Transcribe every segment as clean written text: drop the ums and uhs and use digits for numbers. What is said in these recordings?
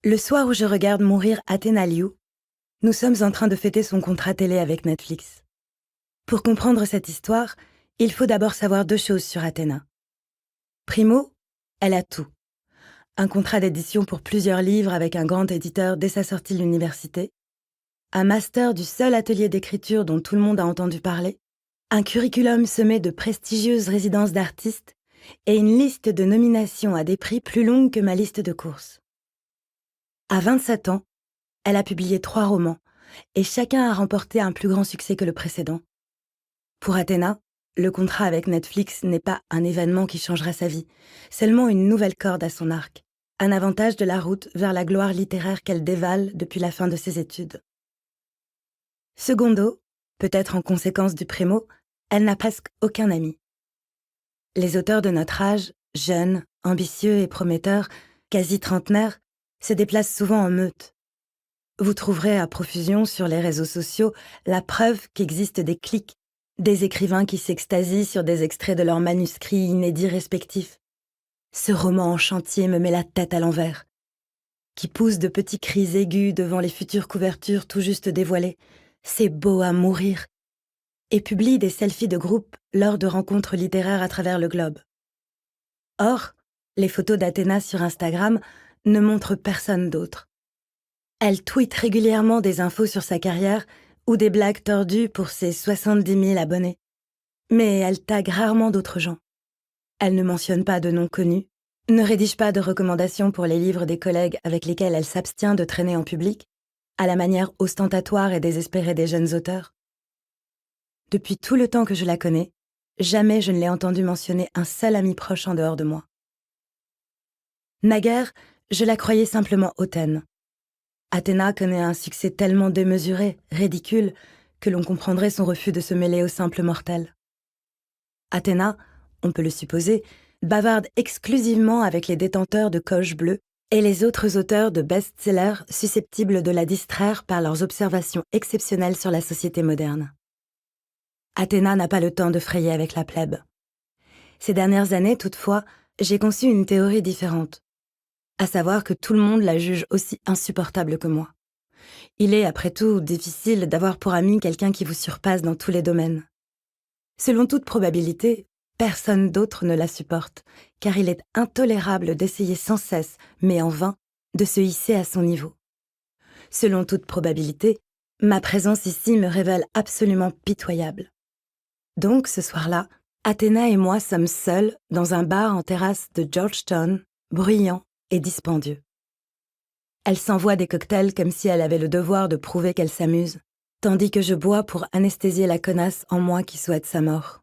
Le soir où je regarde mourir Athena Liu, nous sommes en train de fêter son contrat télé avec Netflix. Pour comprendre cette histoire, il faut d'abord savoir deux choses sur Athena. Primo, elle a tout. Un contrat d'édition pour plusieurs livres avec un grand éditeur dès sa sortie de l'université, un master du seul atelier d'écriture dont tout le monde a entendu parler, un curriculum semé de prestigieuses résidences d'artistes et une liste de nominations à des prix plus longue que ma liste de courses. À 27 ans, elle a publié 3 romans, et chacun a remporté un plus grand succès que le précédent. Pour Athena, le contrat avec Netflix n'est pas un événement qui changera sa vie, seulement une nouvelle corde à son arc, un avantage de la route vers la gloire littéraire qu'elle dévale depuis la fin de ses études. Secondo, peut-être en conséquence du primo, elle n'a presque aucun ami. Les auteurs de notre âge, jeunes, ambitieux et prometteurs, quasi trentenaires, se déplacent souvent en meute. Vous trouverez à profusion sur les réseaux sociaux la preuve qu'existent des cliques, des écrivains qui s'extasient sur des extraits de leurs manuscrits inédits respectifs. Ce roman en chantier me met la tête à l'envers. Qui pousse de petits cris aigus devant les futures couvertures tout juste dévoilées. C'est beau à mourir. Et publie des selfies de groupe lors de rencontres littéraires à travers le globe. Or, les photos d'Athena sur Instagram ne montrent personne d'autre. Elle tweet régulièrement des infos sur sa carrière ou des blagues tordues pour ses 70 000 abonnés. Mais elle tague rarement d'autres gens. Elle ne mentionne pas de noms connus, ne rédige pas de recommandations pour les livres des collègues avec lesquels elle s'abstient de traîner en public, à la manière ostentatoire et désespérée des jeunes auteurs. Depuis tout le temps que je la connais, jamais je ne l'ai entendue mentionner un seul ami proche en dehors de moi. Naguère, je la croyais simplement hautaine. Athena connaît un succès tellement démesuré, ridicule, que l'on comprendrait son refus de se mêler aux simples mortels. Athena, on peut le supposer, bavarde exclusivement avec les détenteurs de coches bleues et les autres auteurs de best-sellers susceptibles de la distraire par leurs observations exceptionnelles sur la société moderne. Athena n'a pas le temps de frayer avec la plèbe. Ces dernières années, toutefois, j'ai conçu une théorie différente. À savoir que tout le monde la juge aussi insupportable que moi. Il est, après tout, difficile d'avoir pour ami quelqu'un qui vous surpasse dans tous les domaines. Selon toute probabilité, personne d'autre ne la supporte, car il est intolérable d'essayer sans cesse, mais en vain, de se hisser à son niveau. Selon toute probabilité, ma présence ici me révèle absolument pitoyable. Donc, ce soir-là, Athena et moi sommes seuls dans un bar en terrasse de Georgetown, bruyant et dispendieux. Elle s'envoie des cocktails comme si elle avait le devoir de prouver qu'elle s'amuse, tandis que je bois pour anesthésier la connasse en moi qui souhaite sa mort.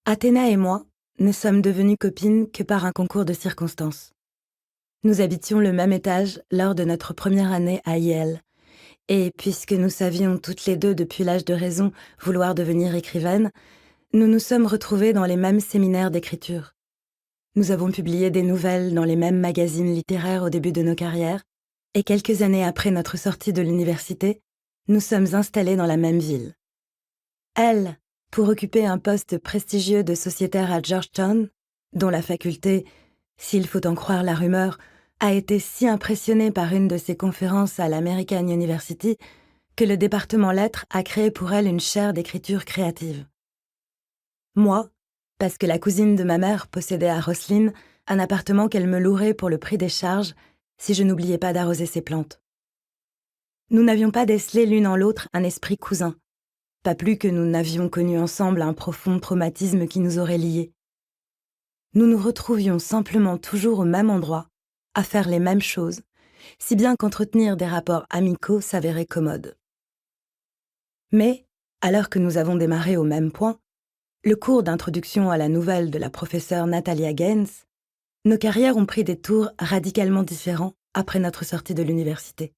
Athena et moi ne sommes devenues copines que par un concours de circonstances. Nous habitions le même étage lors de notre première année à Yale, et puisque nous savions toutes les deux depuis l'âge de raison vouloir devenir écrivaines, nous nous sommes retrouvées dans les mêmes séminaires d'écriture. Nous avons publié des nouvelles dans les mêmes magazines littéraires au début de nos carrières, et quelques années après notre sortie de l'université, nous sommes installés dans la même ville. Elle, pour occuper un poste prestigieux de sociétaire à Georgetown, dont la faculté, s'il faut en croire la rumeur, a été si impressionnée par une de ses conférences à l'American University que le département lettres a créé pour elle une chaire d'écriture créative. Moi, parce que la cousine de ma mère possédait à Rosslyn un appartement qu'elle me louerait pour le prix des charges si je n'oubliais pas d'arroser ses plantes. Nous n'avions pas décelé l'une en l'autre un esprit cousin, pas plus que nous n'avions connu ensemble un profond traumatisme qui nous aurait liés. Nous nous retrouvions simplement toujours au même endroit, à faire les mêmes choses, si bien qu'entretenir des rapports amicaux s'avérait commode. Mais, alors que nous avons démarré au même point, le cours d'introduction à la nouvelle de la professeure Natalia Gaines, nos carrières ont pris des tours radicalement différents après notre sortie de l'université.